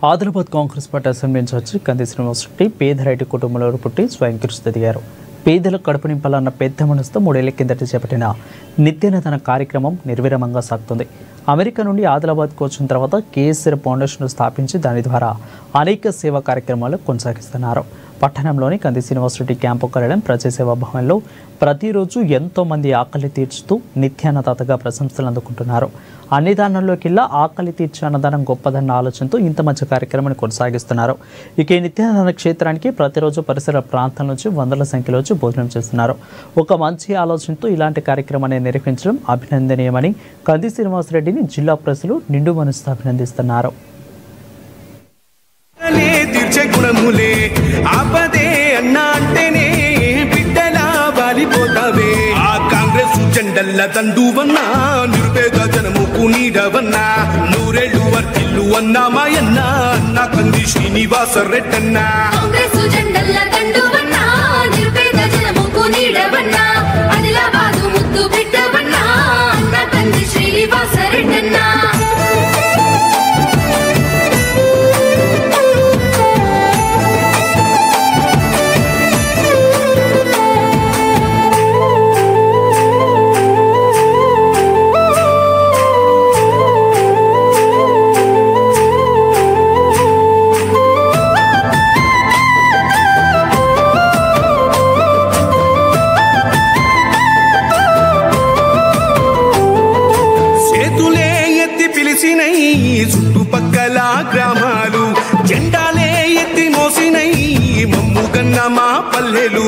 Adilabad Congress party assembly incharge Kandi Srinivas Reddy పేదరైటి కుటుంబంలో పుట్టి స్వయం కృషి ఎదిగారు. పేదలకు కడుపు నింపాలన్న పెద్ద మనసుతో 3 ఏళ్ల కిందట చేపట్టిన నిత్యాన్నదాన కార్యక్రమం నిర్విరామంగా సాగుతుంది. అమెరికా నుండి ఆదిలాబాద్కు వచ్చిన తర్వాత కేఎస్ఆర్ ఫౌండేషన్ స్థాపించి దాని ద్వారా అనేక సేవా కార్యక్రమాలు కొనసాగిస్తున్నారు. పట్టణంలోని కంది శ్రీనివాసరెడ్డి క్యాంపు కార్యాలయం ప్రజాసేవా భవన్లో ప్రతిరోజు ఎంతో మంది ఆకలి తీర్చుతూ నిత్యాన్నదాతగా ప్రశంసలు అందుకుంటున్నారు. అన్ని దానాల్లోకెల్లా ఆకలి తీర్చే అన్నదానం గొప్పదన్న ఆలోచనతో ఇంత మంచి కార్యక్రమాన్ని కొనసాగిస్తున్నారు. ఇక ఈ నిత్యాన్నదాన క్షేత్రానికి ప్రతిరోజు పరిసర ప్రాంతాల నుంచి వందల సంఖ్యలో వచ్చి భోజనం చేస్తున్నారు. ఒక మంచి ఆలోచనతో ఇలాంటి కార్యక్రమాన్ని నిర్వహించడం అభినందనీయమని కంది శ్రీనివాసరెడ్డిని జిల్లా ప్రజలు నిండు మనసుతో అభినందిస్తున్నారు. జెండల్ల దండువన్నా నిరుపేద జనముకు నీడవన్నా నూరేళ్లు వర్తిల్లు అన్నా మాయన్నా అన్న కంది శ్రీనివాస రెడ్డన్నా కాంగ్రెస్ జెండల్ల దండువన్నా నిరుపేద జనముకు నీడవన్నా ఆదిలాబాదు ముద్దు బిడ్డవన్నా అన్న కంది శ్రీనివాస రెడ్డన్నా చుట్టుపక్కల గ్రామాలు జెండాలే ఎత్తి మోసినై మమ్ముగన్న మా పల్లెలు.